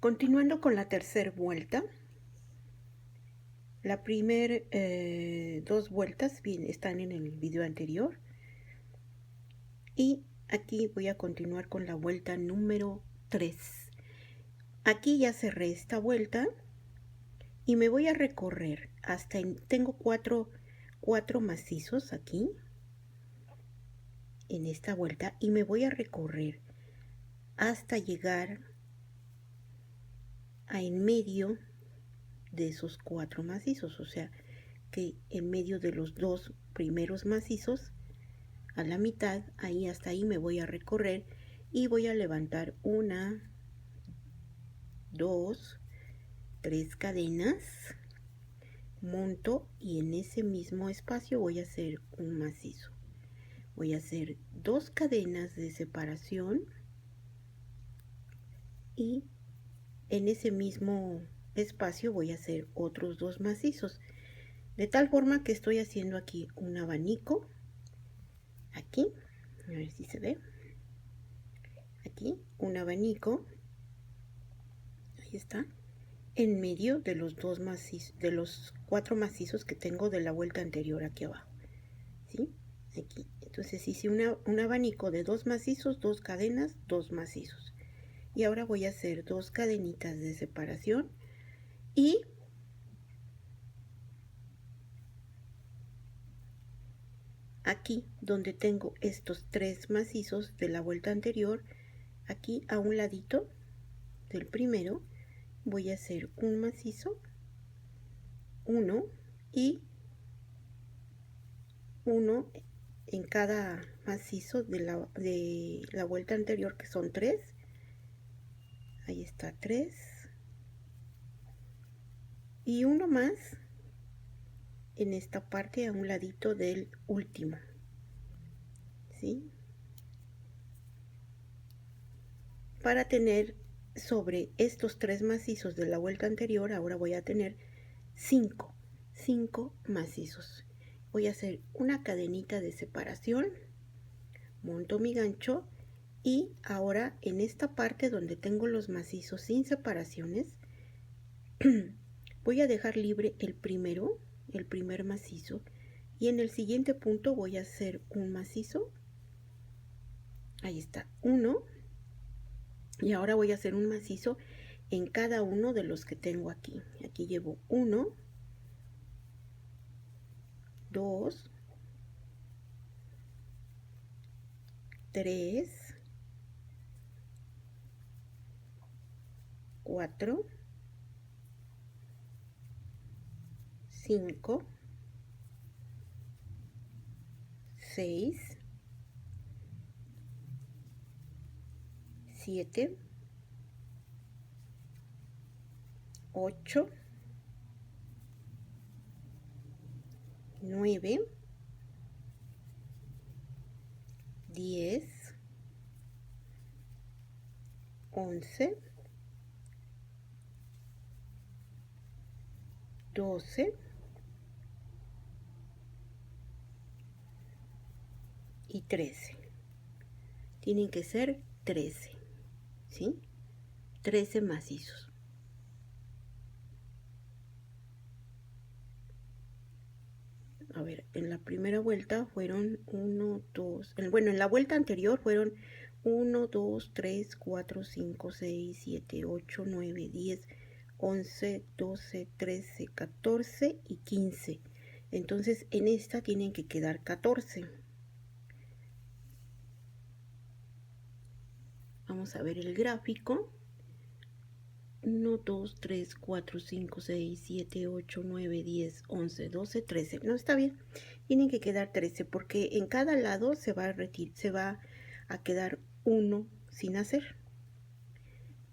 Continuando con la tercera vuelta, la primera dos vueltas están en el video anterior y aquí voy a continuar con la vuelta número 3. Aquí ya cerré esta vuelta y me voy a recorrer hasta tengo cuatro macizos aquí en esta vuelta y me voy a recorrer hasta llegar a en medio de esos 4 macizos, o sea que en medio de los 2 primeros macizos, a la mitad, ahí hasta ahí me voy a recorrer y voy a levantar 1, 2, 3 cadenas, monto y en ese mismo espacio voy a hacer un macizo. Voy a hacer 2 cadenas de separación y en ese mismo espacio voy a hacer otros 2 macizos, de tal forma que estoy haciendo aquí un abanico, aquí, a ver si se ve, aquí un abanico, ahí está, en medio de los 2 macizos, de los 4 macizos que tengo de la vuelta anterior aquí abajo, ¿sí? Aquí, entonces hice un abanico de 2 macizos, 2 cadenas, 2 macizos, y ahora voy a hacer 2 cadenitas de separación y aquí donde tengo estos 3 macizos de la vuelta anterior, aquí a un ladito del primero voy a hacer un macizo, uno y uno en cada macizo de la vuelta anterior, que son 3. Ahí está 3 y uno más en esta parte a un ladito del último, ¿sí? Para tener sobre estos 3 macizos de la vuelta anterior, ahora voy a tener 5 macizos. Voy a hacer una cadenita de separación, monto mi gancho y ahora en esta parte donde tengo los macizos sin separaciones voy a dejar libre el primer macizo, y en el siguiente punto voy a hacer un macizo, ahí está, uno, y ahora voy a hacer un macizo en cada uno de los que tengo aquí. Aquí llevo 1, 2, 3, 4, 5, 6, 7, 8, 9, 10, 11, 12 y 13. Tienen que ser 13, ¿sí? 13 macizos. A ver, en la primera vuelta fueron 1, 2, bueno, en la vuelta anterior fueron 1, 2, 3, 4, 5, 6, 7, 8, 9, 10, 11, 12, 13, 14 y 15. Entonces en esta tienen que quedar 14. Vamos a ver el gráfico. 1, 2, 3, 4, 5, 6, 7, 8, 9, 10, 11, 12, 13. No, está bien. Tienen que quedar 13 porque en cada lado se va a quedar uno sin hacer.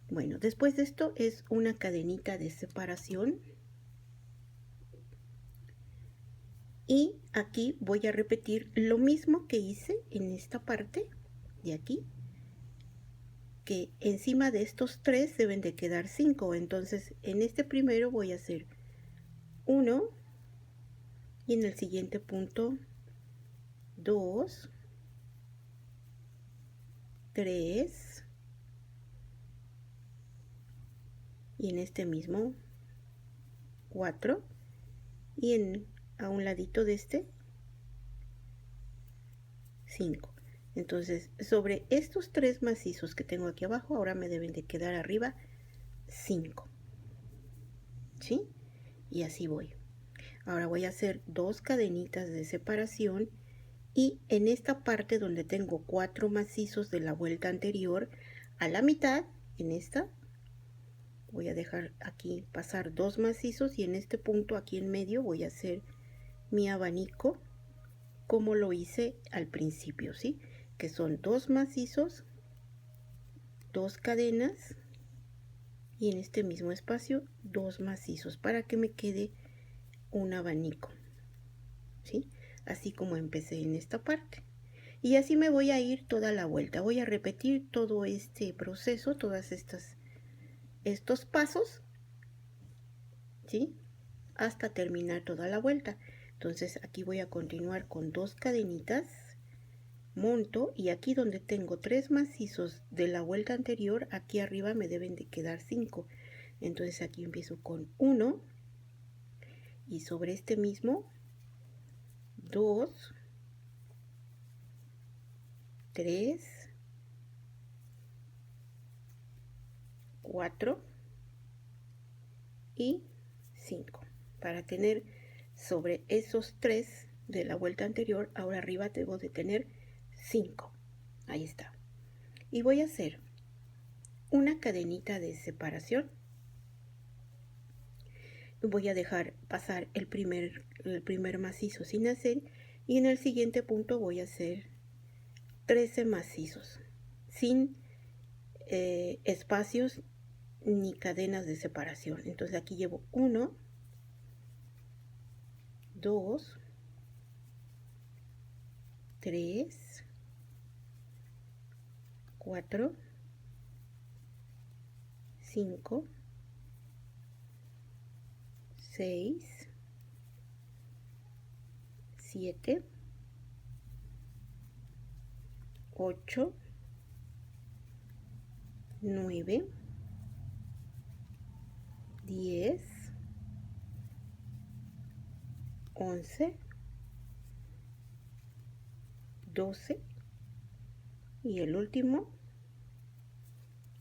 Bueno, después de esto es una cadenita de separación. Y aquí voy a repetir lo mismo que hice en esta parte de aquí, que encima de estos 3 deben de quedar 5. Entonces en este primero voy a hacer 1 y en el siguiente punto 2, 3, y en este mismo 4 y a un ladito de este 5. Entonces sobre estos 3 macizos que tengo aquí abajo ahora me deben de quedar arriba 5, ¿sí? Y así voy. Ahora voy a hacer 2 cadenitas de separación y en esta parte donde tengo 4 macizos de la vuelta anterior, a la mitad, en esta, voy a dejar aquí pasar 2 macizos y en este punto aquí en medio voy a hacer mi abanico como lo hice al principio, ¿sí? Que son 2 macizos, 2 cadenas y en este mismo espacio 2 macizos para que me quede un abanico, ¿sí? Así como empecé en esta parte. Y así me voy a ir toda la vuelta. Voy a repetir todo este proceso, estos pasos, ¿sí? Hasta terminar toda la vuelta. Entonces aquí voy a continuar con 2 cadenitas, monto y aquí donde tengo 3 macizos de la vuelta anterior, aquí arriba me deben de quedar 5. Entonces aquí empiezo con 1 y sobre este mismo 2, 3, 4 y 5 para tener sobre esos 3 de la vuelta anterior. Ahora arriba debo de tener 5. Ahí está. Y voy a hacer una cadenita de separación. Voy a dejar pasar el primer macizo sin hacer y en el siguiente punto voy a hacer 13 macizos sin espacios ni cadenas de separación. Entonces aquí llevo 1, 2, 3, 4, 5, 6, 7, 8, 9, 10, 11, 12 y el último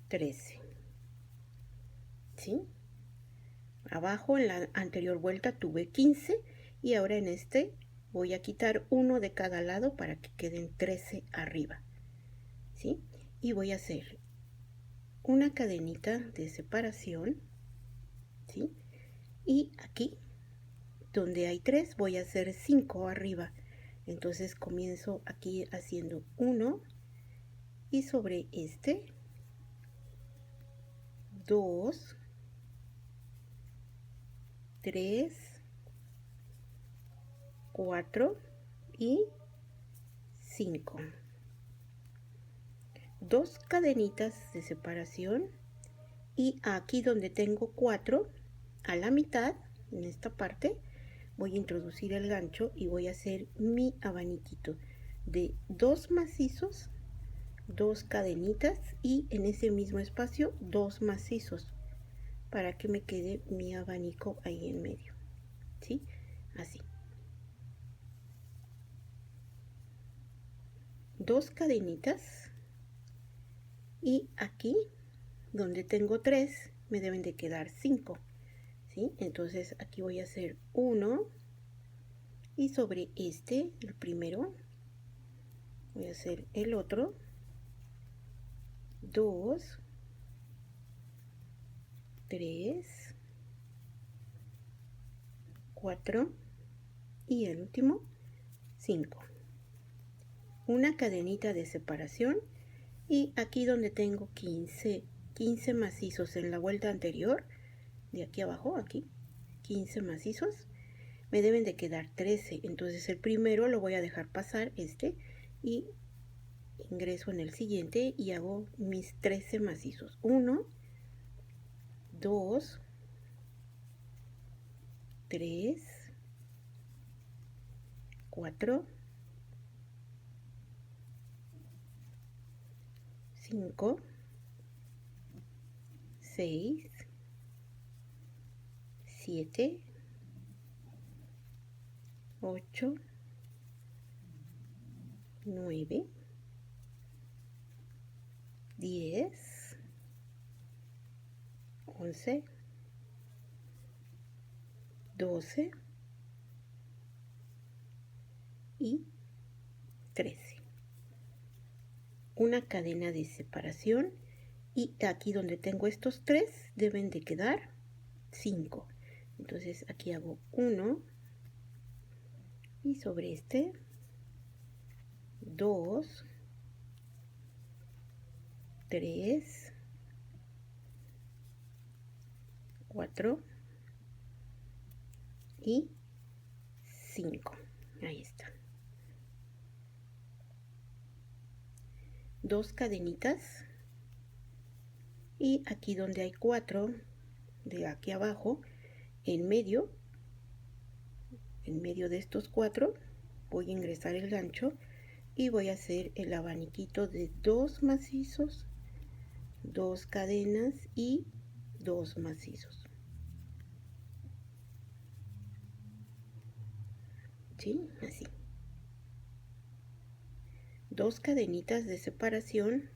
13, ¿sí? Abajo en la anterior vuelta tuve 15 y ahora en este voy a quitar uno de cada lado para que queden 13 arriba, ¿sí? Y voy a hacer una cadenita de separación, ¿sí? Y aquí donde hay 3 voy a hacer 5 arriba. Entonces comienzo aquí haciendo 1 y sobre este 2, 3, 4 y 5. 2 cadenitas de separación y aquí donde tengo 4 a la mitad en esta parte voy a introducir el gancho y voy a hacer mi abaniquito de 2 macizos, 2 cadenitas y en ese mismo espacio 2 macizos para que me quede mi abanico ahí en medio, ¿sí? Así. 2 cadenitas y aquí donde tengo 3 me deben de quedar 5, ¿sí? Entonces aquí voy a hacer 1 y sobre este, el primero, voy a hacer el otro, 2, 3, 4 y el último 5. Una cadenita de separación y aquí donde tengo 15 macizos en la vuelta anterior, de aquí abajo, aquí, 15 macizos, me deben de quedar 13. Entonces el primero lo voy a dejar pasar y ingreso en el siguiente y hago mis 13 macizos. 1, 2, 3, 4, 5, 6, 7, 8, 9, 10, 11, 12 y 13. Una cadena de separación, y aquí donde tengo estos 3 deben de quedar 5. Entonces aquí hago 1 y sobre este 2, 3, 4 y 5. Ahí está. 2 cadenitas, y aquí donde hay 4 de aquí abajo, en medio de estos 4 voy a ingresar el gancho y voy a hacer el abaniquito de 2 macizos, 2 cadenas y 2 macizos. ¿Sí? Así. 2 cadenitas de separación,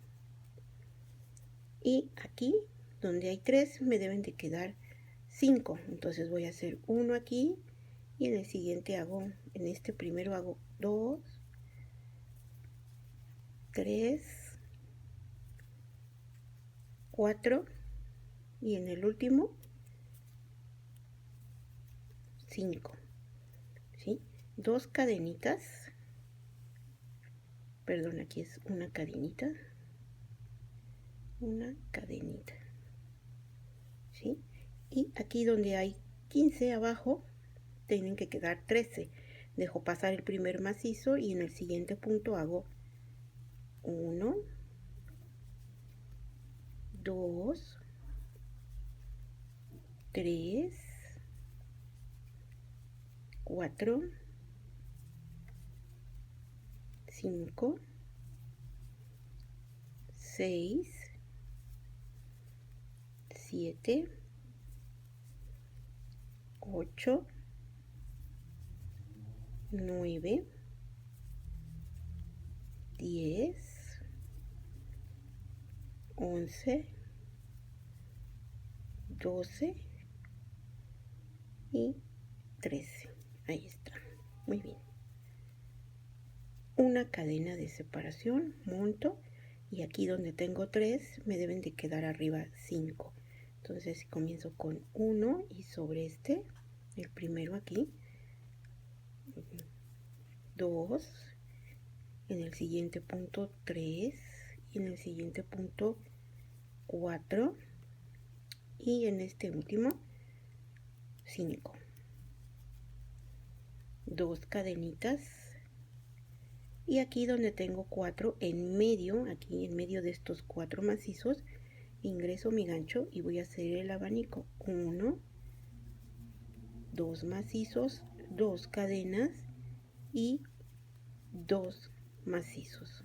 y aquí donde hay 3 me deben de quedar 5. Entonces voy a hacer 1 aquí, y en el siguiente hago, en este primero hago 2, 3, 4 y en el último 5. ¿Sí? 2 cadenitas, perdón, aquí es una cadenita, ¿sí? Y aquí donde hay 15 abajo tienen que quedar 13. Dejo pasar el primer macizo y en el siguiente punto hago 1, 2, 3, 4, 5, 6, 7, 8, 9, 10, 11, 12 y 13. Ahí está. Muy bien. Una cadena de separación, monto, y aquí donde tengo 3 me deben de quedar arriba 5. Entonces comienzo con 1 y sobre este, el primero aquí, 2, en el siguiente punto 3, y en el siguiente punto 4, y en este último 5. 2 cadenitas, y aquí donde tengo 4 en medio, aquí en medio de estos 4 macizos, ingreso mi gancho y voy a hacer el abanico. 1, 2 macizos, 2 cadenas y 2 macizos.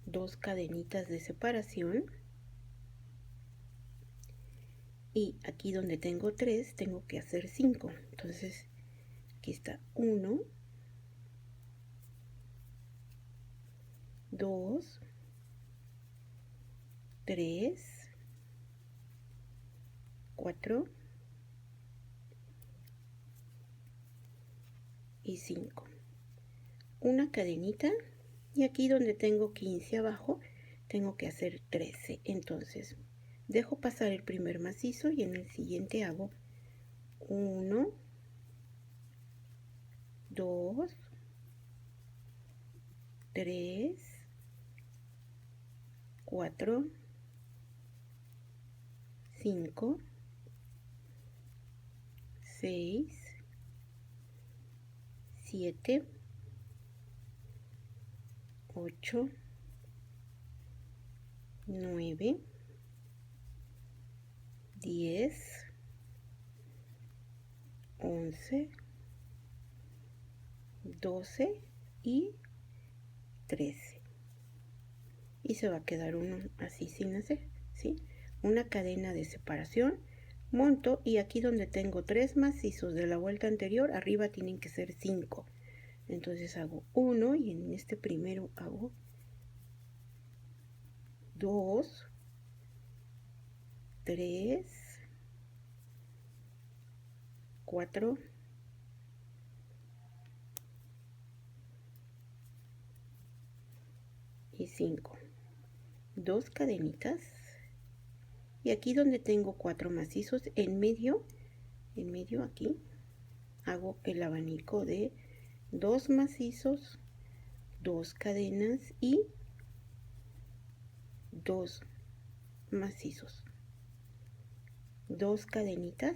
2 cadenitas de separación, y aquí donde tengo 3 tengo que hacer 5. Entonces aquí está 1, 2, 3, 4 y 5. Una cadenita, y aquí donde tengo 15 abajo tengo que hacer 13. Entonces dejo pasar el primer macizo y en el siguiente hago 1, 2, 3, 4, 5, 6, 7, 8, 9, 10, 11, 12 y 13. Y se va a quedar uno así sin hacer, ¿sí? Una cadena de separación, monto, y aquí donde tengo 3 macizos de la vuelta anterior, arriba tienen que ser 5. Entonces hago 1 y en este primero hago 2, 3, 4 y 5. 2 cadenitas, y aquí donde tengo 4 macizos en medio aquí hago el abanico de 2 macizos, 2 cadenas y 2 macizos, 2 cadenitas,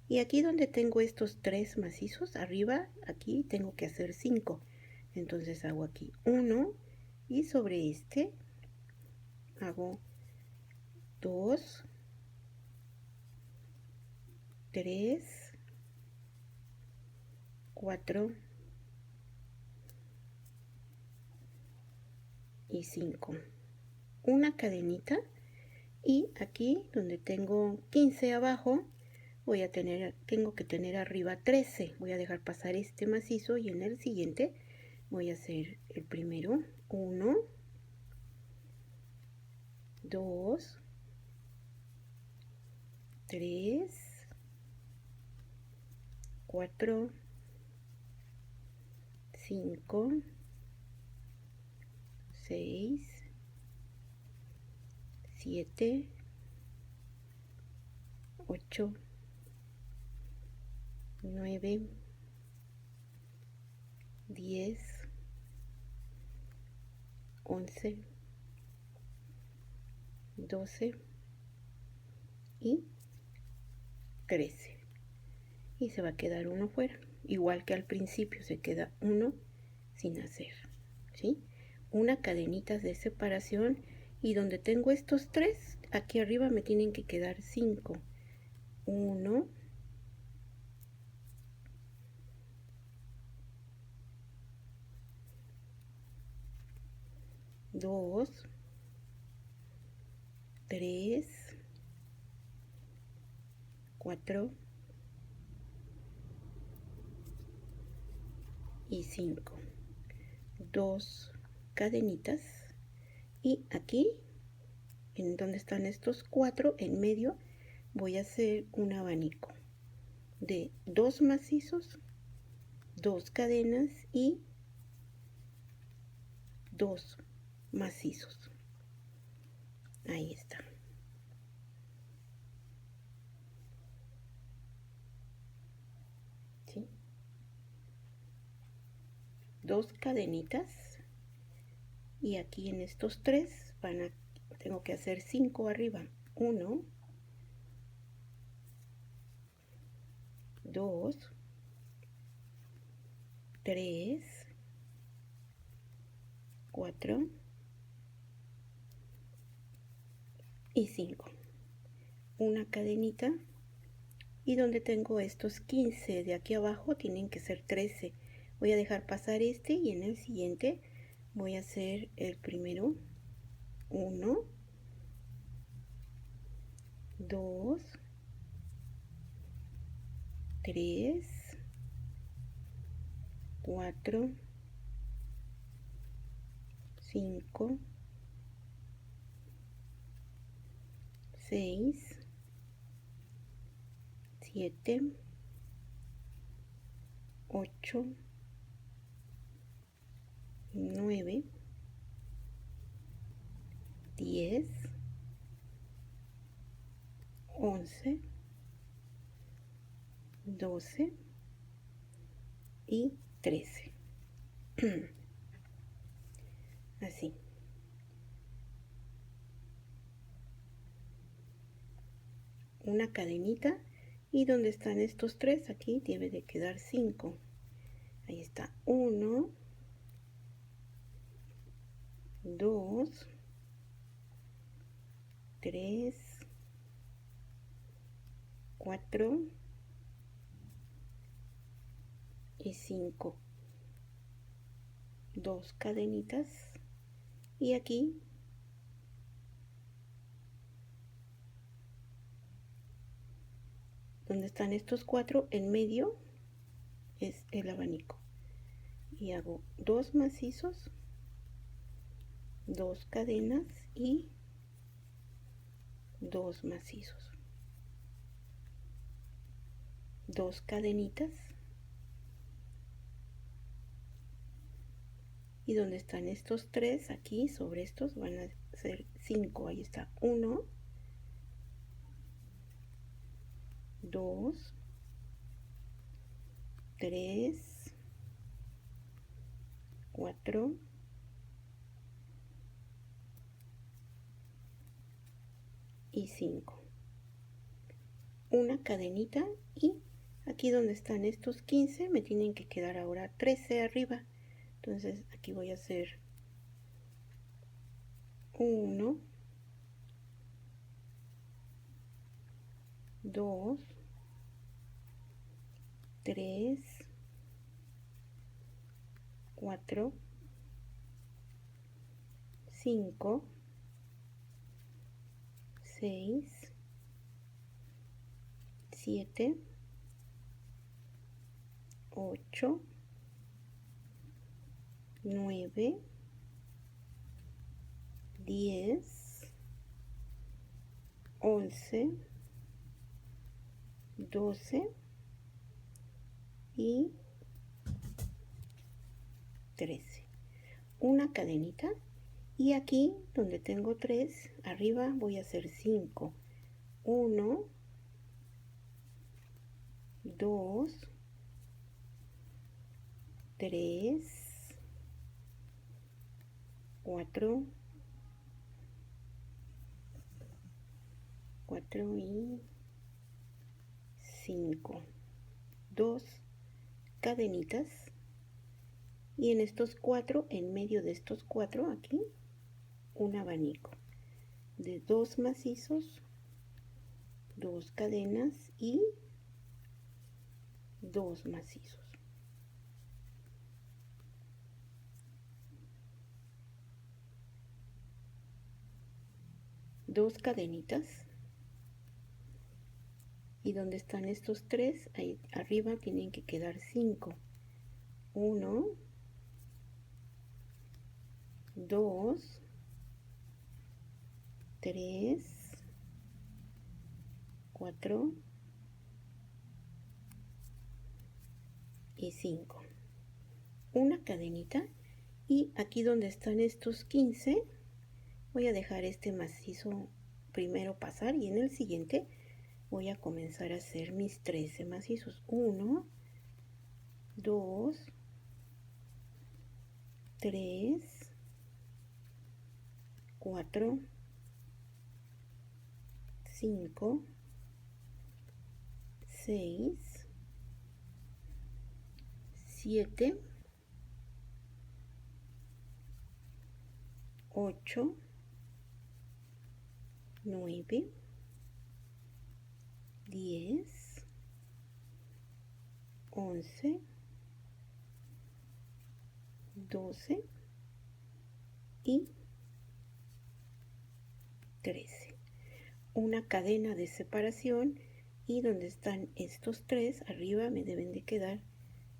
y aquí donde tengo estos 3 macizos arriba, aquí tengo que hacer 5. Entonces hago aquí 1 y sobre este hago 2, 3, 4 y 5. Una cadenita, y aquí donde tengo 15 abajo tengo que tener arriba 13. Voy a dejar pasar este macizo y en el siguiente voy a hacer el primero 1, 2, 3, 4, 5, 6, 7, 8, 9, 10, 11, 12 y 13. Y se va a quedar uno fuera, igual que al principio se queda uno sin hacer, ¿sí? Una cadenita de separación, y donde tengo estos 3, aquí arriba me tienen que quedar 5. 1, 2, 3, 4 y 5. 2 cadenitas, y aquí en donde están estos 4 en medio voy a hacer un abanico de 2 macizos, 2 cadenas y 2 macizos. Ahí está. ¿Sí? 2 cadenitas, y aquí en estos 3 tengo que hacer 5 arriba. 1, 2, 3, 4 y 5. Una cadenita, y donde tengo estos 15 de aquí abajo tienen que ser 13. Voy a dejar pasar este y en el siguiente voy a hacer el primero 1, 2, 3, 4, 5, 6, 7, 8, 9, 10, 11, 12 y 13. Así. Una cadenita, y donde están estos 3 aquí debe de quedar 5. Ahí está. 1, 2, 3, 4 y 5. 2 cadenitas, y aquí donde están estos 4, en medio es el abanico. Y hago 2 macizos, 2 cadenas y 2 macizos, 2 cadenitas, y donde están estos 3 aquí sobre estos van a ser 5. Ahí está, 1, 2, 3, 4 y 5. Una cadenita, y aquí donde están estos 15 me tienen que quedar ahora 13 arriba. Entonces aquí voy a hacer 1, 2, 3, 4, 5, 6, 7, 8, 9, 10, 11, 12 y 13. Una cadenita, y aquí donde tengo 3 arriba voy a hacer 5. 1, 2, 3, 4 y 5. 2 cadenitas, y en estos 4, en medio de estos 4 aquí, un abanico de 2 macizos, 2 cadenas y 2 macizos. Dos cadenitas, y donde están estos 3 ahí arriba tienen que quedar 5. 1, 2, 3, 4 y 5. Una cadenita, y aquí donde están estos 15 voy a dejar este macizo primero pasar, y en el siguiente voy a comenzar a hacer mis 13 macizos. 1, 2, 3, 4, 5, 6, 7, 8, 9, 10, 11, 12 y 13. Una cadena de separación, y donde están estos 3 arriba me deben de quedar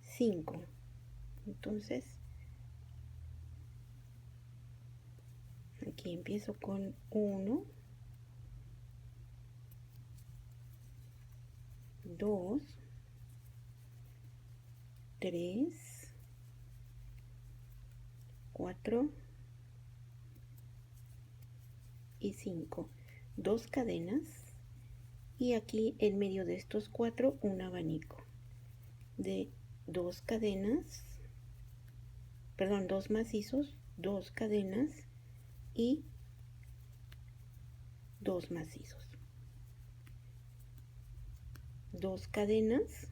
5. Entonces aquí empiezo con 1, 2, 3, 4 y 5. 2 cadenas, y aquí en medio de estos 4 un abanico de 2 cadenas, perdón, 2 macizos, 2 cadenas y 2 macizos. 2 cadenas,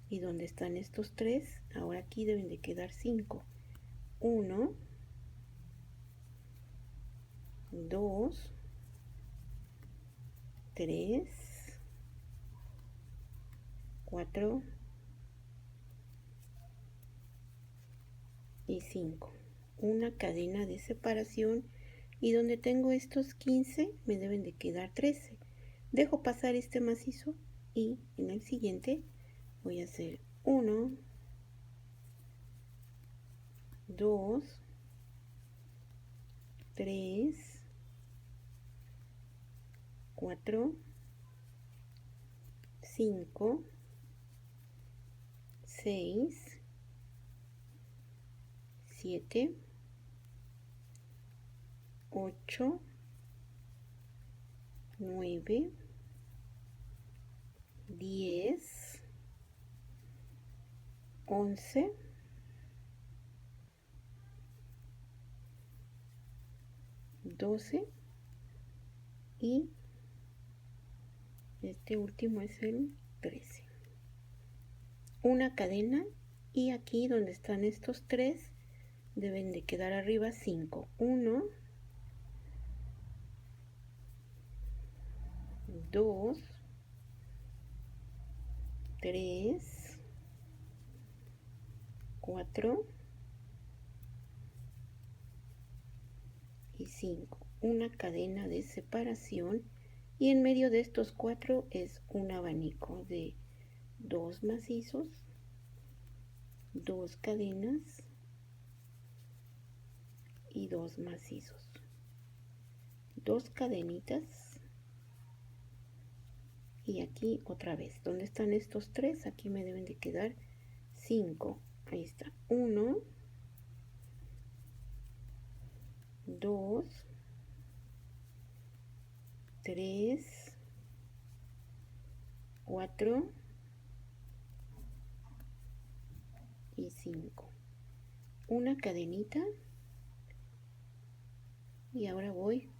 y donde están estos 3 ahora aquí deben de quedar 5. 1, 2, 3, 4 y 5. Una cadena de separación, y donde tengo estos 15 me deben de quedar 13. Dejo pasar este macizo y en el siguiente voy a hacer 1, 2, 3, 4, 5, 6, 7, 8, 9, 10, 11, 12 y este último es el 13. Una cadena y aquí donde están estos tres deben de quedar arriba 5. 1, 2, 3, 4 y 5. Una cadena de separación y en medio de estos 4 es un abanico de 2 macizos, 2 cadenas y 2 macizos. 2 cadenitas y aquí otra vez. ¿Dónde están estos 3? Aquí me deben de quedar 5. Ahí está. 1, 2, 3, 4 y 5. Una cadenita y ahora voy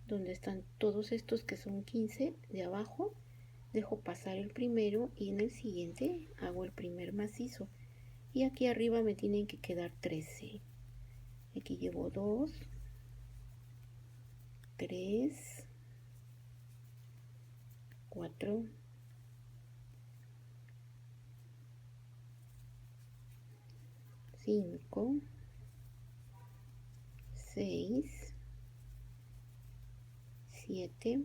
donde están todos estos que son 15 de abajo. Dejo pasar el primero y en el siguiente hago el primer macizo. Y aquí arriba me tienen que quedar 13. Aquí llevo 2, 3, 4, 5, 6, 7,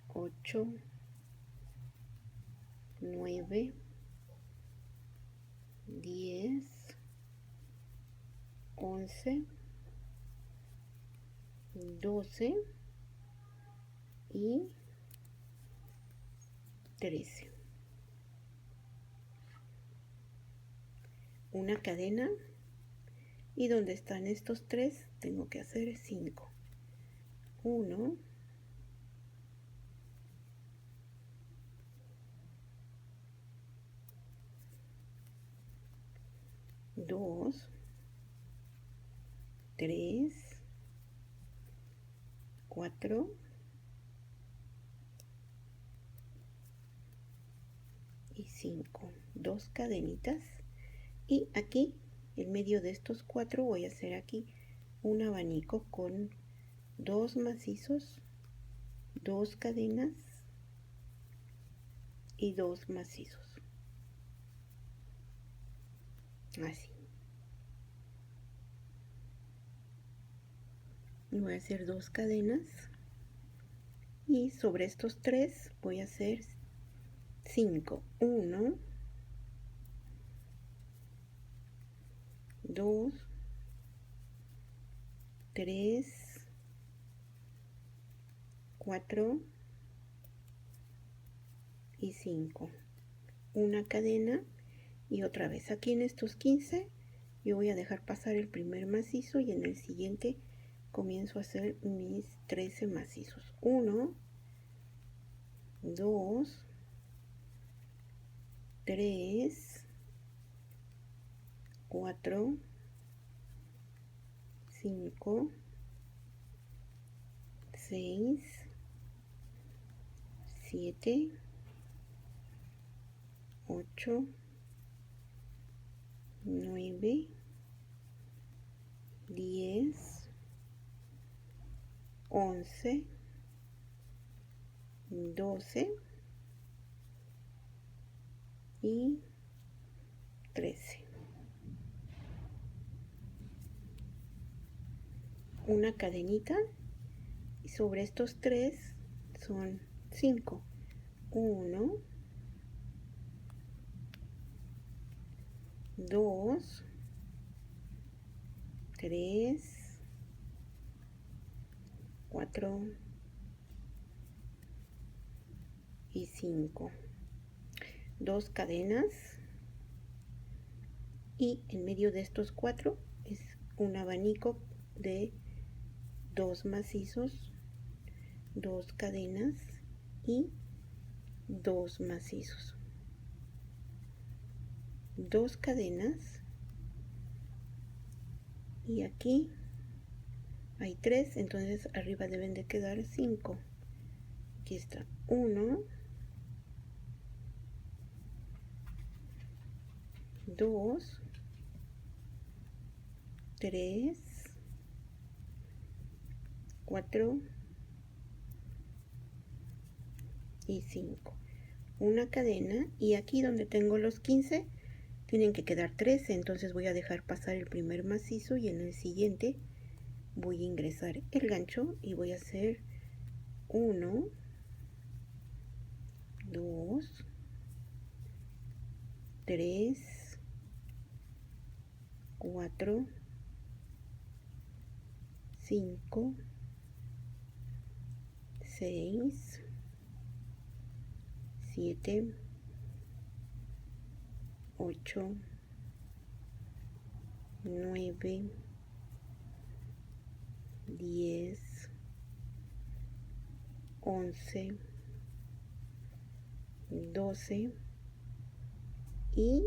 8, 9, 10, 11, 12 y 13. Una cadena y donde están estos 3 tengo que hacer 5. 1, 2, 3, 4 y 5. 2 cadenitas y aquí en medio de estos 4 voy a hacer aquí un abanico con 2 macizos, 2 cadenas y 2 macizos. Así. Voy a hacer 2 cadenas y sobre estos 3 voy a hacer 5. 1, 2, 3, 4 y 5. Una cadena y otra vez aquí en estos 15 yo voy a dejar pasar el primer macizo y en el siguiente comienzo a hacer mis 13 macizos. 1, 2, 3, 4, 5, 6, 7, 8, 9, 10, 11, 12 y 13. Una cadenita y sobre estos 3 son 5. 1, 2, 3, 4 y 5. 2 cadenas, y en medio de estos 4 es un abanico de 2 macizos, 2 cadenas y 2 macizos. 2 cadenas, y aquí hay 3, entonces arriba deben de quedar 5. Aquí está 1, 2, 3, 4 y 5. Una cadena, y aquí donde tengo los 15 tienen que quedar 13, entonces voy a dejar pasar el primer macizo y en el siguiente voy a ingresar el gancho y voy a hacer 1, 2, 3, 4, 5, 6, 7, 8, 9, 10, 11, 12 y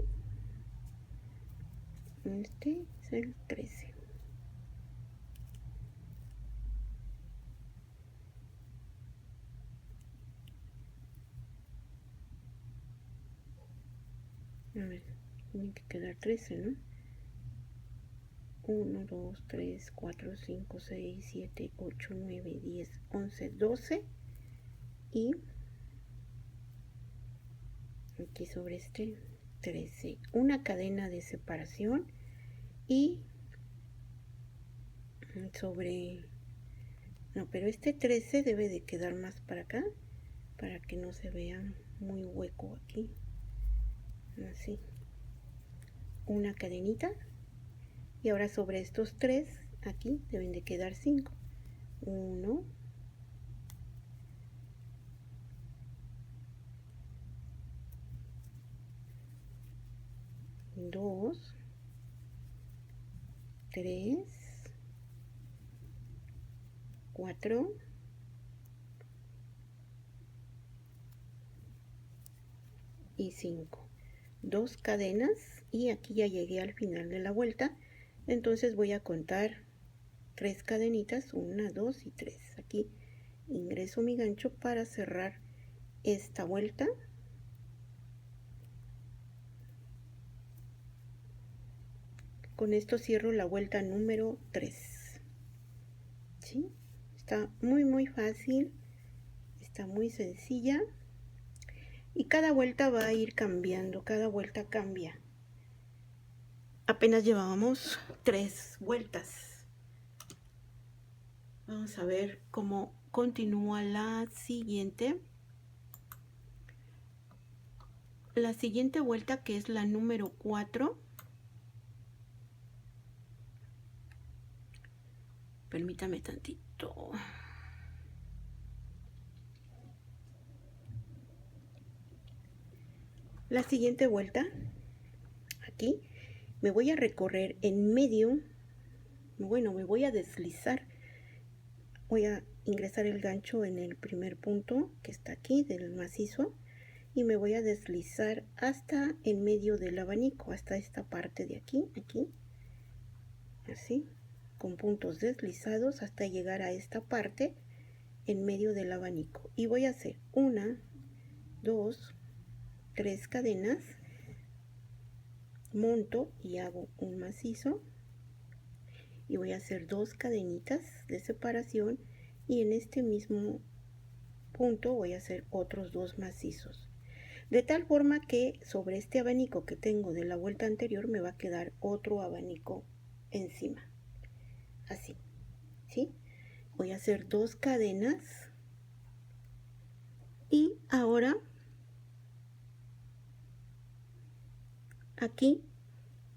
este es el 13. A ver, tienen que quedar 13, ¿no? 1, 2, 3, 4, 5, 6, 7, 8, 9, 10, 11, 12 y aquí sobre este 13. Una cadena de separación y sobre... No, pero este 13 debe de quedar más para acá para que no se vea muy hueco aquí. Así. Una cadenita. Y ahora sobre estos 3 aquí deben de quedar 5. 1, 2, 3, 4 y 5. 2 cadenas, y aquí ya llegué al final de la vuelta, entonces voy a contar 3 cadenitas, 1, 2 y 3. Aquí ingreso mi gancho para cerrar esta vuelta. Con esto cierro la vuelta número 3. ¿Sí? Está muy fácil, está muy sencilla, y cada vuelta va a ir cambiando, cada vuelta cambia. Apenas llevábamos 3 vueltas. Vamos a ver cómo continúa la siguiente. La siguiente vuelta, que es la número 4. Permítame tantito. La siguiente vuelta, aquí, me voy a recorrer en medio. Bueno, me voy a deslizar. Voy a ingresar el gancho en el primer punto que está aquí del macizo y me voy a deslizar hasta en medio del abanico, hasta esta parte de aquí, así, con puntos deslizados hasta llegar a esta parte en medio del abanico. Y voy a hacer 1, 2, 3 cadenas, monto y hago un macizo, y voy a hacer 2 cadenitas de separación, y en este mismo punto voy a hacer otros 2 macizos, de tal forma que sobre este abanico que tengo de la vuelta anterior me va a quedar otro abanico encima, así, ¿sí? voy a hacer 2 cadenas y ahora aquí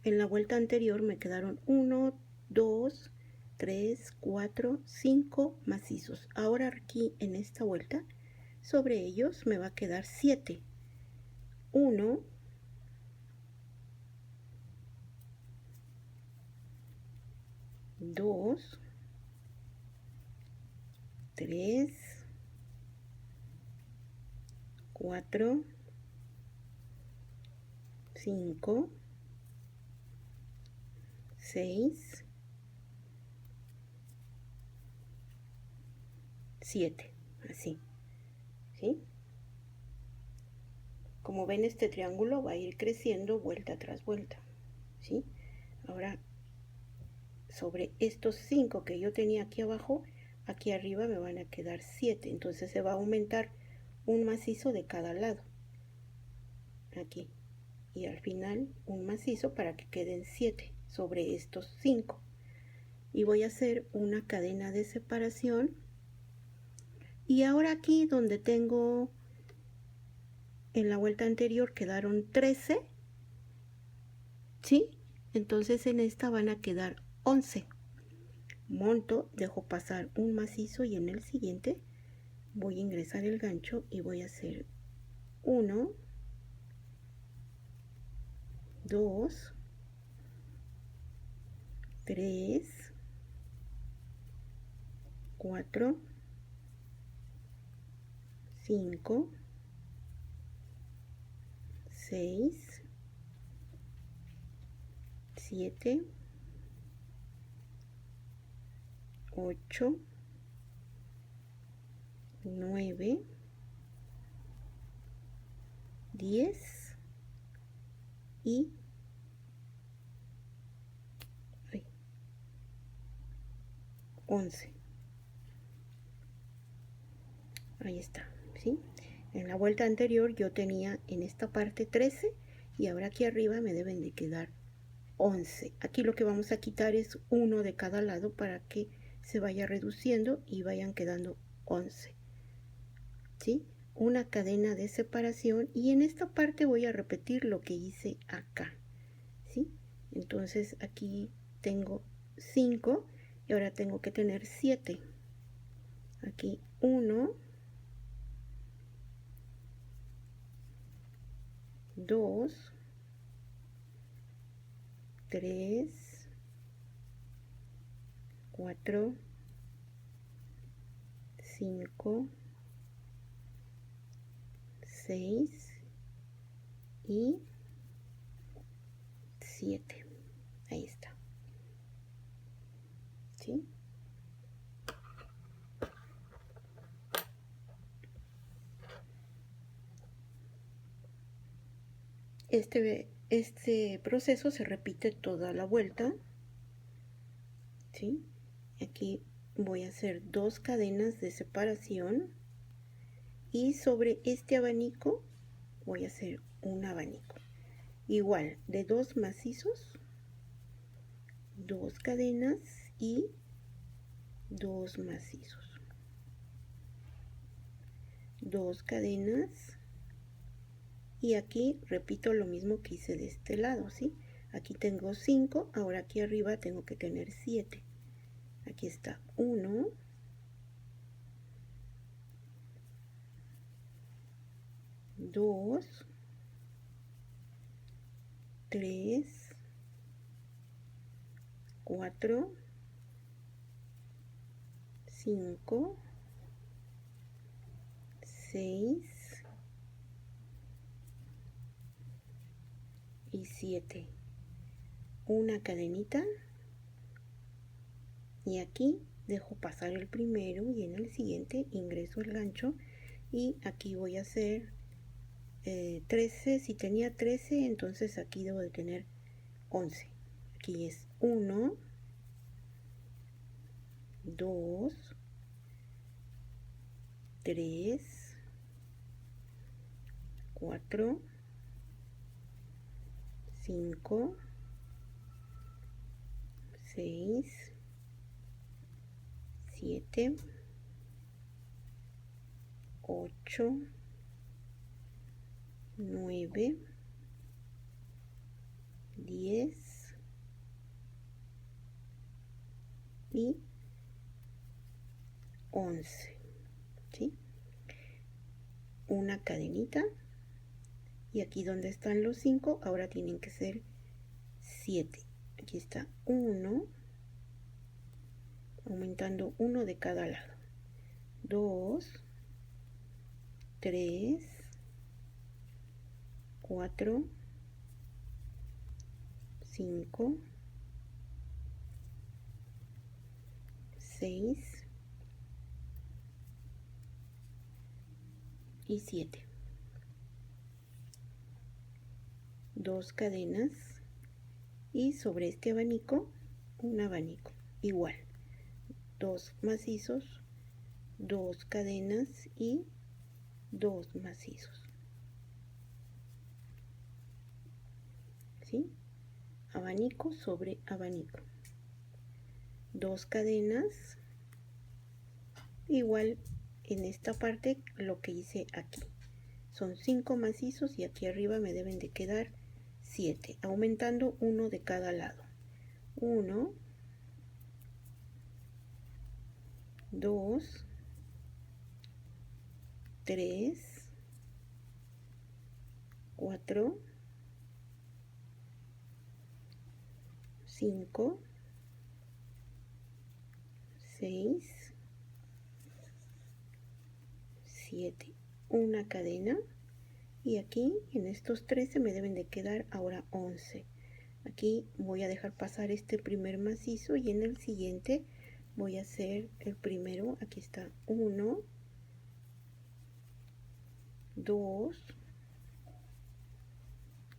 en la vuelta anterior me quedaron 1, 2, 3, 4, 5 macizos. Ahora aquí en esta vuelta sobre ellos me va a quedar 7. 1, 2, 3, 4, 5, 6, 7, así, ¿sí? Como ven, este triángulo va a ir creciendo vuelta tras vuelta, ¿sí? Ahora, sobre estos 5 que yo tenía aquí abajo, aquí arriba me van a quedar 7, entonces se va a aumentar un macizo de cada lado, aquí, y al final un macizo para que queden 7 sobre estos 5. Y voy a hacer una cadena de separación. Y ahora aquí donde tengo en la vuelta anterior quedaron 13, ¿sí? Entonces en esta van a quedar 11. Monto, dejo pasar un macizo y en el siguiente voy a ingresar el gancho y voy a hacer 1, 2, 3, 4, 5, 6, 7, 8, 9, 10 y 11. Ahí está, ¿sí? En la vuelta anterior yo tenía en esta parte 13 y ahora aquí arriba me deben de quedar 11. Aquí lo que vamos a quitar es uno de cada lado para que se vaya reduciendo y vayan quedando 11, ¿sí? Una cadena de separación y en esta parte voy a repetir lo que hice acá, ¿sí? Entonces aquí tengo 5 y ahora tengo que tener 7. Aquí 1, 2, 3, 4, 5, 6 y 7. Ahí está, ¿sí? Este proceso se repite toda la vuelta, ¿sí? Aquí voy a hacer 2 cadenas de separación y sobre este abanico voy a hacer un abanico igual de 2 macizos, 2 cadenas y 2 macizos, 2 cadenas y aquí repito lo mismo que hice de este lado, ¿sí? Aquí tengo 5, ahora aquí arriba tengo que tener 7. Aquí está 1, 2, 3, 4, 5, 6 y 7. Una cadenita y aquí dejo pasar el primero y en el siguiente ingreso el gancho y aquí voy a hacer 13. Si tenía 13, entonces aquí debo de tener 11. Aquí es 1, 2, 3, 4, 5, 6, 7, 8, 9, 10 y 11, ¿sí? Una cadenita, y aquí donde están los 5 ahora tienen que ser 7. Aquí está 1, aumentando 1 de cada lado, 2, 3, 4, 5, 6 y 7. 2 cadenas, y sobre este abanico un abanico igual, 2 macizos, 2 cadenas y 2 macizos, ¿sí? Abanico sobre abanico, 2 cadenas, igual en esta parte lo que hice aquí, son 5 macizos y aquí arriba me deben de quedar 7, aumentando 1 de cada lado, 1, 2, 3, 4, 5, 6, 7, una cadena, y aquí en estos 13 me deben de quedar ahora 11. Aquí voy a dejar pasar este primer macizo y en el siguiente voy a hacer el primero. Aquí está 1, 2,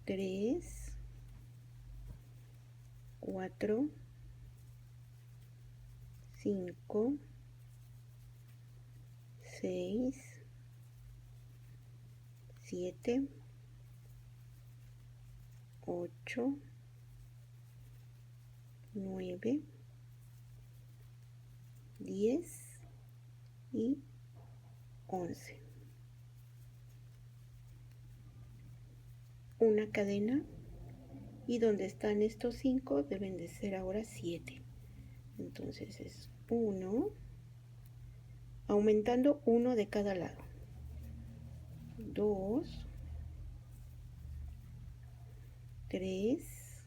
3, 4, 5, 6, 7, 8, 9, 10 y 11. Una cadena, y donde están estos 5 deben de ser ahora 7. Entonces es 1, aumentando 1 de cada lado, 2, 3,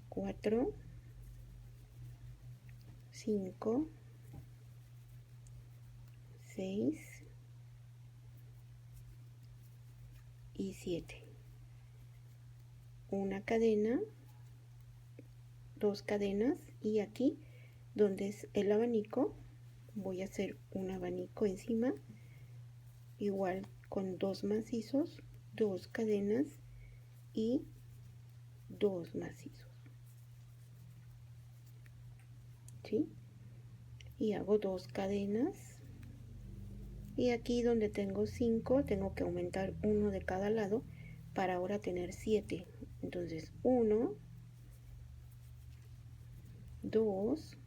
4, 5, 6 y 7. Una cadena, 2 cadenas, y aquí donde es el abanico voy a hacer un abanico encima, igual con 2 macizos, 2 cadenas y 2 macizos, ¿sí? Y hago 2 cadenas, y aquí donde tengo 5 tengo que aumentar 1 de cada lado para ahora tener 7. Entonces 1, 2,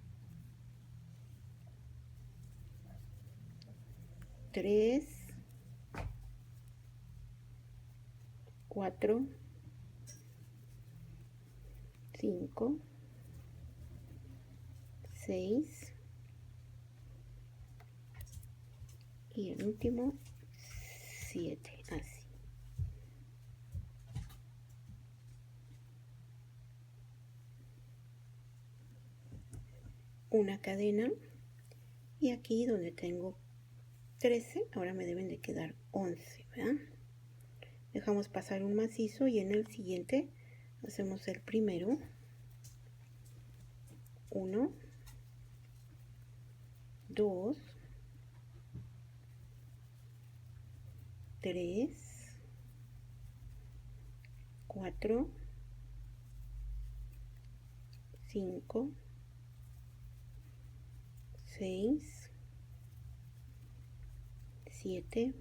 3, 4, 5, 6 y el último 7, así. Una cadena, y aquí donde tengo 13 ahora me deben de quedar 11, ¿verdad? Dejamos pasar un macizo y en el siguiente hacemos el primero, 1, 2, 3, 4, 5, 6, 7,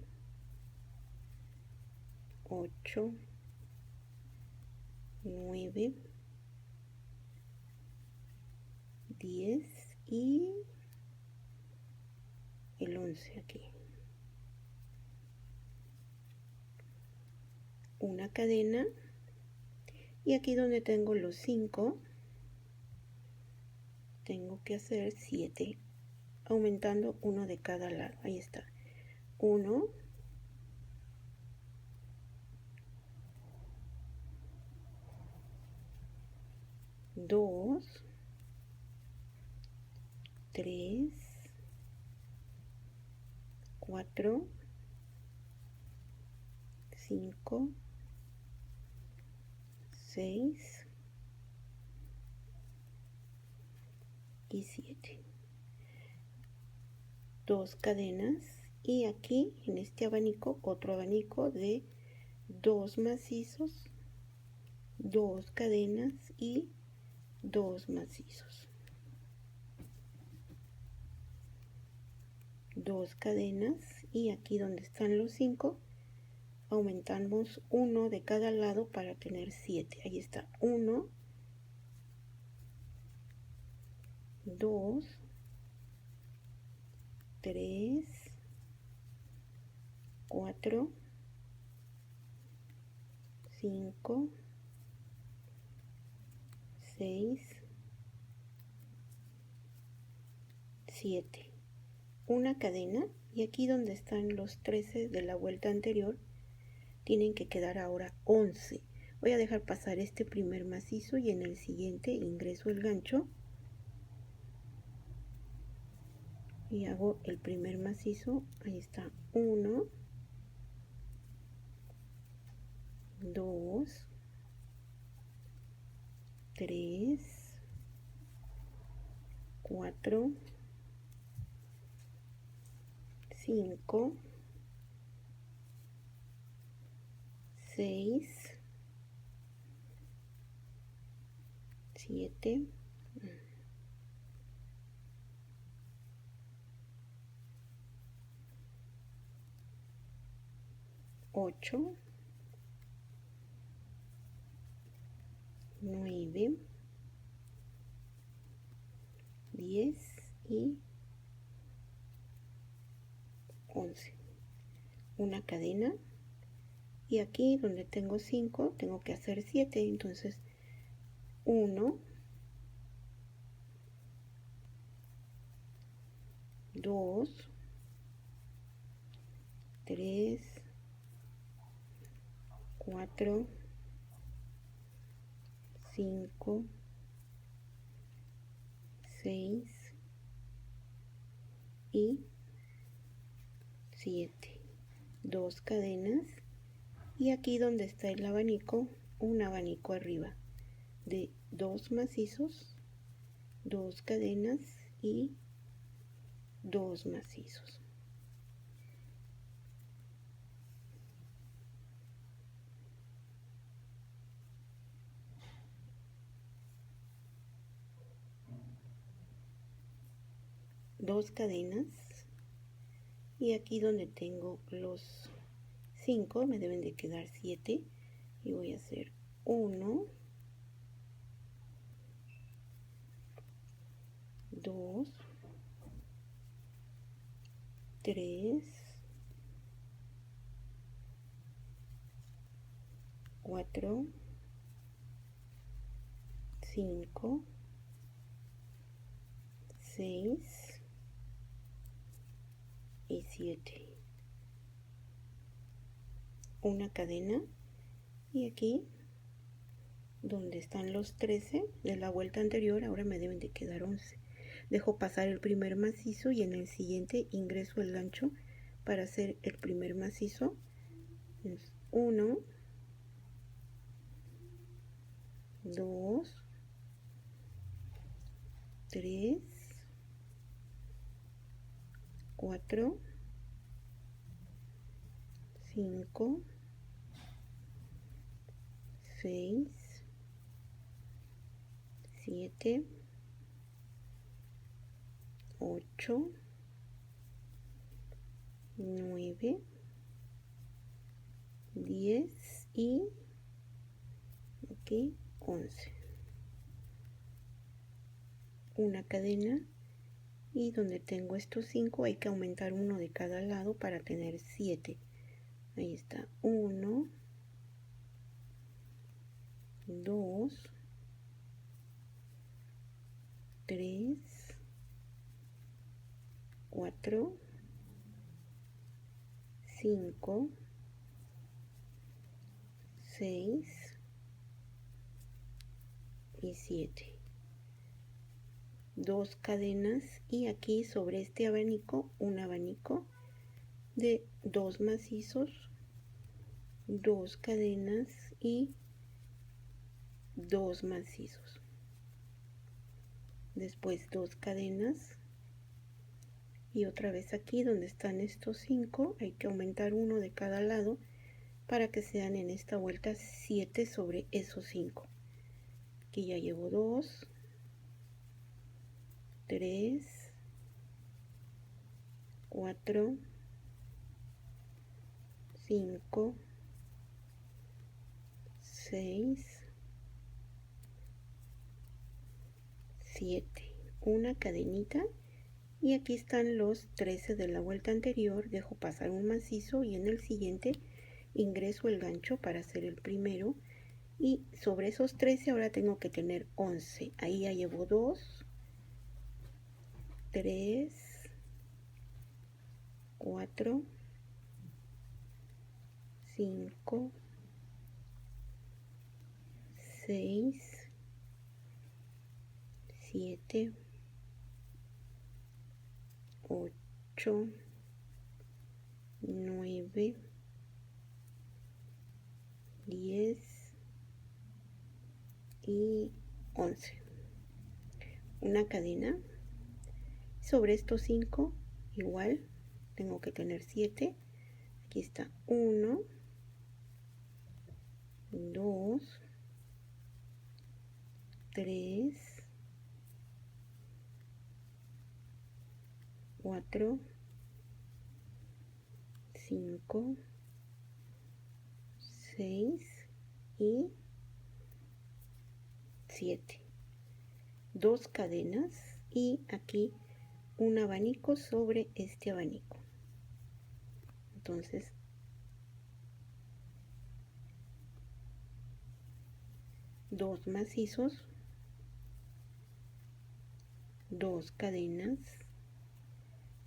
8, 9, 10 y el 11 aquí. Una cadena y aquí donde tengo los 5 tengo que hacer 7, aumentando uno de cada lado. Ahí está. 1, 2, 3, 4, 5, 6 y 7. 2 cadenas y aquí en este abanico otro abanico de 2 macizos, 2 cadenas y 2 macizos. 2 cadenas y aquí donde están los 5 aumentamos uno de cada lado para tener 7. Ahí está. 1, 2, 3, 4, 5, 6, 7. Una cadena y aquí donde están los 13 de la vuelta anterior tienen que quedar ahora 11. Voy a dejar pasar este primer macizo y en el siguiente ingreso el gancho y hago el primer macizo. Ahí está. 1, 2, 3, 4, 5, 6, 7, 8, 9, 10 y 11. Una cadena y aquí donde tengo 5 tengo que hacer 7, entonces 1, 2, 3, 4, 5, 6 y 7. 2 cadenas y aquí donde está el abanico, un abanico arriba de 2 macizos, 2 cadenas y 2 macizos. Dos cadenas y aquí donde tengo los 5 me deben de quedar 7 y voy a hacer 1, 2, 3, 4, 5, 6 y 7. Una cadena y aquí donde están los 13 de la vuelta anterior ahora me deben de quedar 11. Dejo pasar el primer macizo y en el siguiente ingreso el gancho para hacer el primer macizo. 1, 2, 3, 4, 5, 6, 7, 8, 9, 10 y aquí 11. Una cadena y donde tengo estos 5 hay que aumentar uno de cada lado para tener 7. Ahí está, 1, 2, 3, 4, 5, 6 y 7. 2 cadenas y aquí sobre este abanico un abanico de 2 macizos, 2 cadenas y 2 macizos. Después 2 cadenas y otra vez aquí donde están estos 5 hay que aumentar uno de cada lado para que sean en esta vuelta 7 sobre esos 5. Aquí ya llevo 2, 3, 4, 5, 6, 7. Una cadenita y aquí están los 13 de la vuelta anterior. Dejo pasar un macizo y en el siguiente ingreso el gancho para hacer el primero y sobre esos 13 ahora tengo que tener 11. Ahí ya llevo 2, 3, 4, 5, 6, 7, 8, 9, 10 y 11. Una cadena. Sobre estos 5 igual tengo que tener 7. Aquí está 1, 2, 3, 4, 5, 6 y 7. 2 cadenas y aquí un abanico sobre este abanico. Entonces dos macizos, 2 cadenas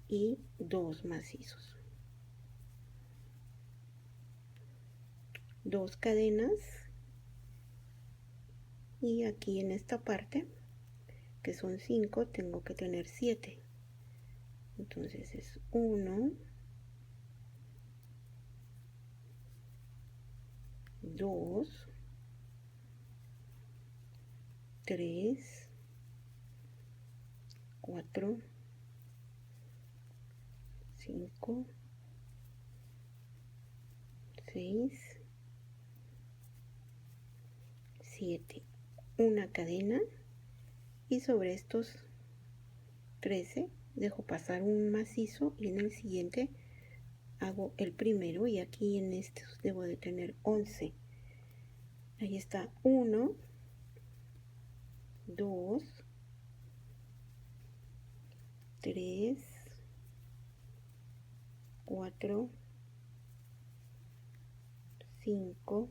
y 2 macizos. 2 cadenas y aquí en esta parte que son 5 tengo que tener 7. Entonces es 1, 2, 3, 4, 5, 6, 7. Una cadena y sobre estos 13 dejo pasar un macizo y en el siguiente hago el primero y aquí en estos debo de tener 11. Ahí está 1, 2, 3, 4, 5,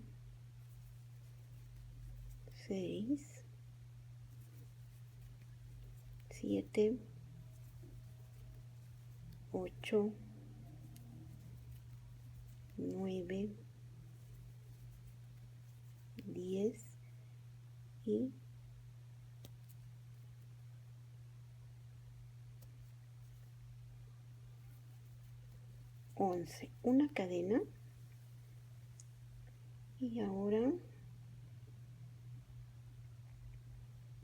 6, 7, 8, 9, 10 y 11. Una cadena y ahora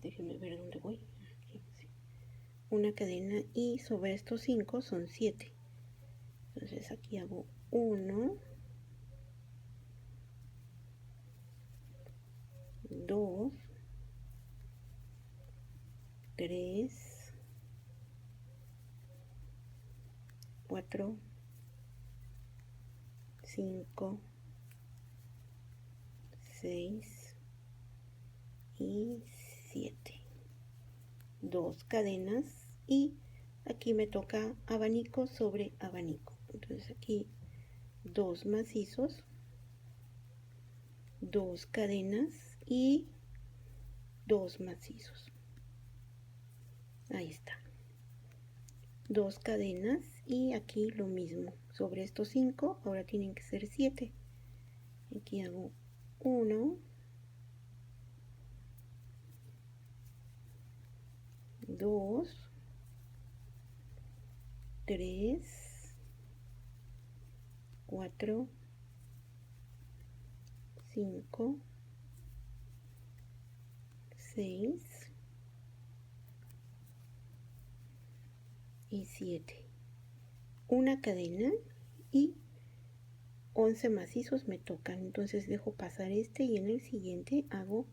déjenme ver dónde voy. Aquí, sí. Una cadena y sobre estos 5 son 7. Entonces aquí hago 1, 2, 3, 4, 5, 6 y 7. 2 cadenas y aquí me toca abanico sobre abanico. Entonces aquí 2 macizos, 2 cadenas y 2 macizos. Ahí está. 2 cadenas y aquí lo mismo. Sobre estos 5 ahora tienen que ser 7. Aquí hago 1, 2, 3, 4, 5, 6 y 7. Una cadena y 11 macizos me tocan. Entonces dejo pasar este y en el siguiente hago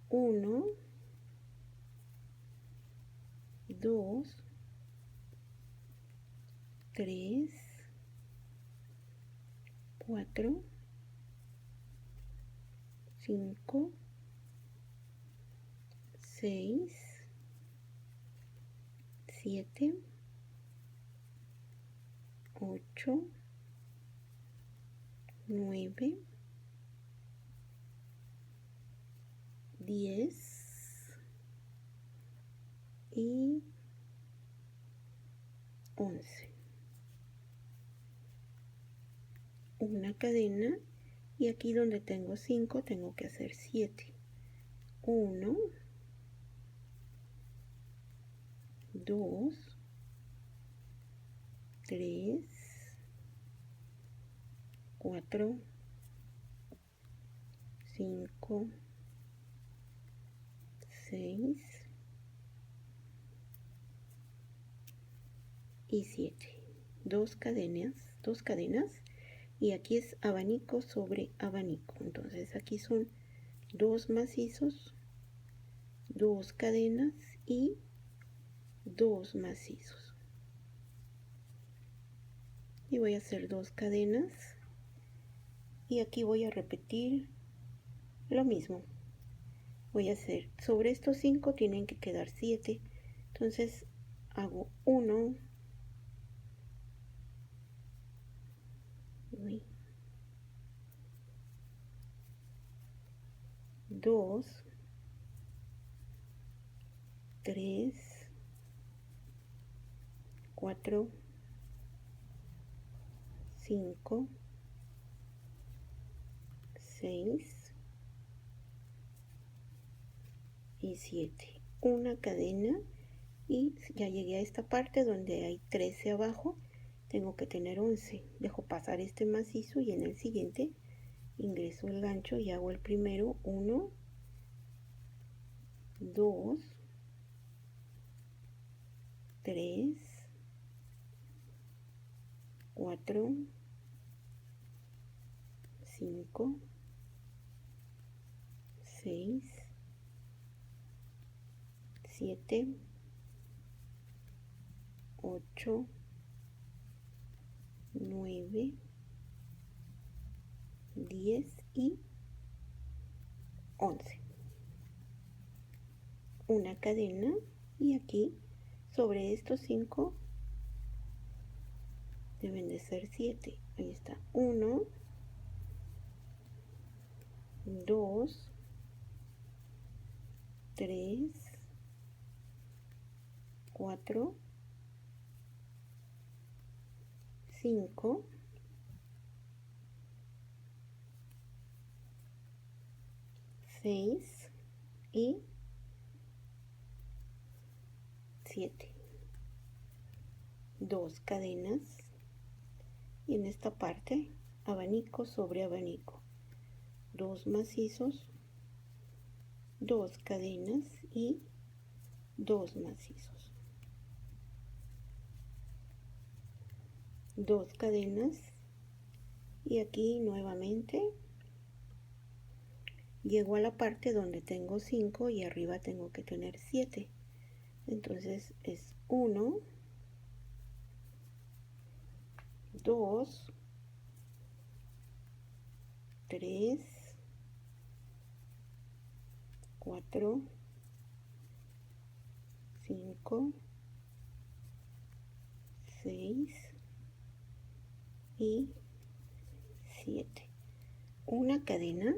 1, 2, 3, 4, 5, 6, 7, 8, 9, 10 y 11. Una cadena y aquí donde tengo 5 tengo que hacer 7. 1, 2, 3, 4, 5, 6 y 7. Dos cadenas y aquí es abanico sobre abanico. Entonces aquí son 2 macizos, 2 cadenas y 2 macizos. Y voy a hacer 2 cadenas y aquí voy a repetir lo mismo. Voy a hacer sobre estos 5 tienen que quedar 7. Entonces hago 1, 2, 3, 4, 5, 6 y 7. Una cadena y ya llegué a esta parte donde hay 13 abajo. Tengo que tener 11. Dejo pasar este macizo y en el siguiente ingreso el gancho y hago el primero. 1, 2, 3, 4, 5, 6, 7, 8, 9, 10 y 11. Una cadena y aquí sobre estos 5 deben de ser 7. Ahí está. 1, 2, 3, 4, 5, 6 y 7. 2 cadenas y en esta parte abanico sobre abanico. 2 macizos, 2 cadenas y 2 macizos. 2 cadenas y aquí nuevamente llego a la parte donde tengo 5 y arriba tengo que tener 7. Entonces es 1, 2, 3, 4, 5, 6 y 7. Una cadena.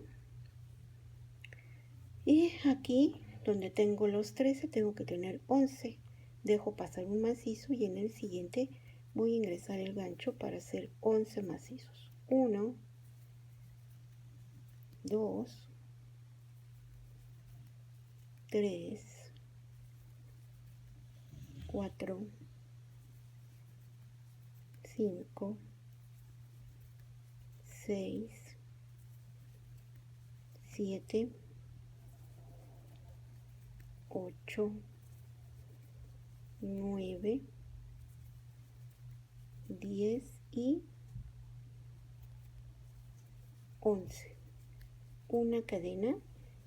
Y aquí donde tengo los 13 tengo que tener 11. Dejo pasar un macizo y en el siguiente voy a ingresar el gancho para hacer 11 macizos. 1, 2, 3, 4, 5, 6, 7, 8, 9, 10 y 11. Una cadena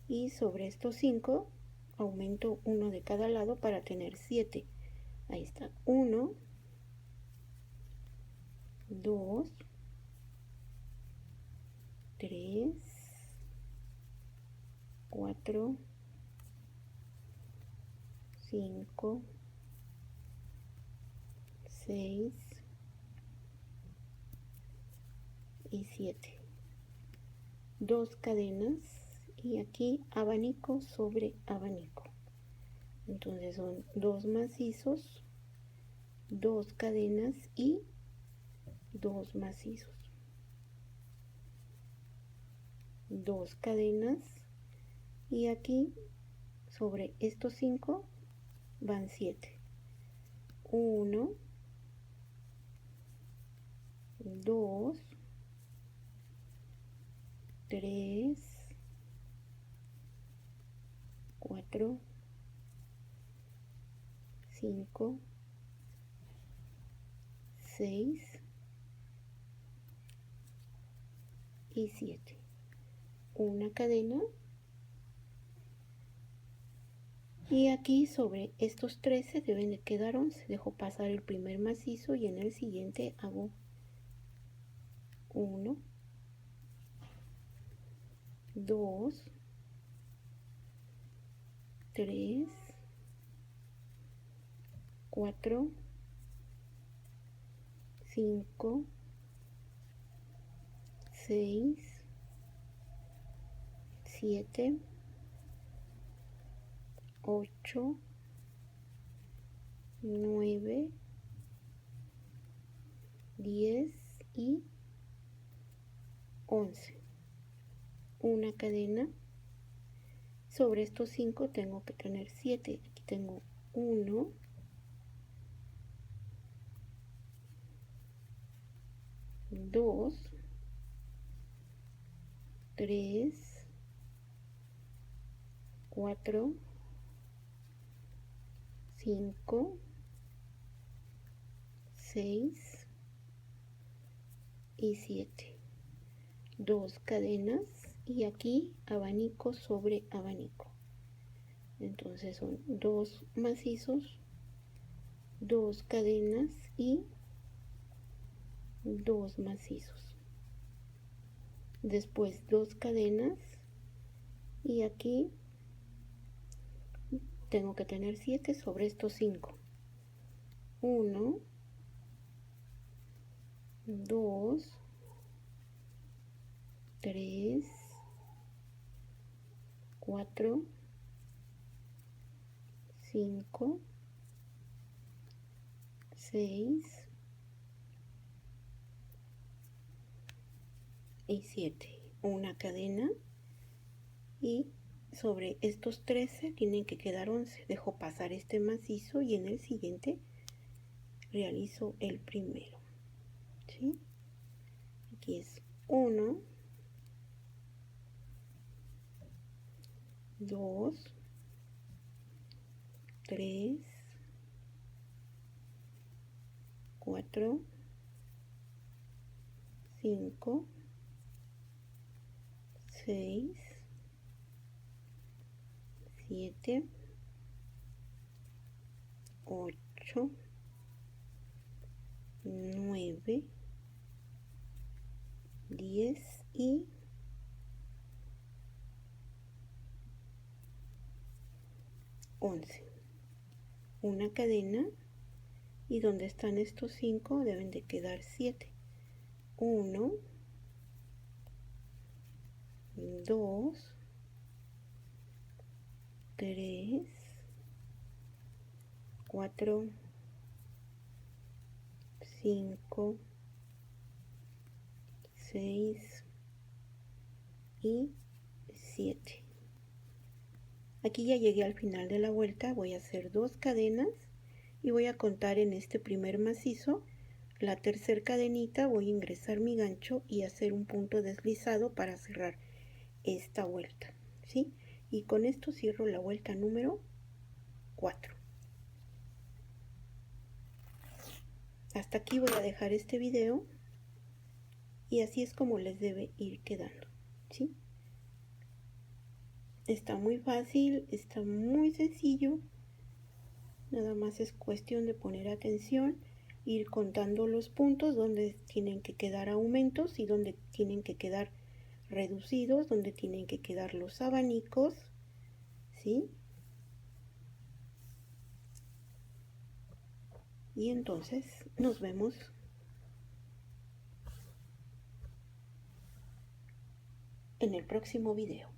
y sobre estos 5 aumento uno de cada lado para tener 7. Ahí está. 1, 2, 3, 4, 5, 6 y 7. 2 cadenas y aquí abanico sobre abanico. Entonces son 2 macizos, 2 cadenas y 2 macizos. 2 cadenas y aquí sobre estos 5 van 7. 1, 2, 3, 4, 5, 6 y 7. Una cadena y aquí sobre estos 13 deben de quedar 11. Dejo pasar el primer macizo y en el siguiente hago 1, 2, 3, 4, 5, 6, 7, 8, 9, 10 y 11. Una cadena. Sobre estos 5 tengo que tener 7. Aquí tengo 1, 2, 3, 4, 5, 6 y 7. 2 cadenas y aquí abanico sobre abanico. Entonces son 2 macizos, 2 cadenas y 2 macizos. Después 2 cadenas y aquí tengo que tener 7 sobre estos 5. 1, 2, 3, 4, 5, 6 y 7. Una cadena y sobre estos 13 tienen que quedar 11. Dejo pasar este macizo y en el siguiente realizo el primero. ¿Sí? Aquí es 1, 2, 3, 4, 5, 6, 7, 8, 9, 10 y 11. Una cadena y donde están estos 5 deben de quedar 7. 1, 2, 3, 4, 5, 6 y 7. Aquí ya llegué al final de la vuelta. Voy a hacer 2 cadenas y voy a contar en este primer macizo la tercera cadenita. Voy a ingresar mi gancho y hacer un punto deslizado para cerrar esta vuelta, ¿sí? Y con esto cierro la vuelta número 4. Hasta aquí voy a dejar este video y así es como les debe ir quedando, ¿sí? Está muy fácil, está muy sencillo. Nada más es cuestión de poner atención, ir contando los puntos donde tienen que quedar aumentos y donde tienen que quedar reducidos, donde tienen que quedar los abanicos, ¿sí? Y entonces nos vemos en el próximo video.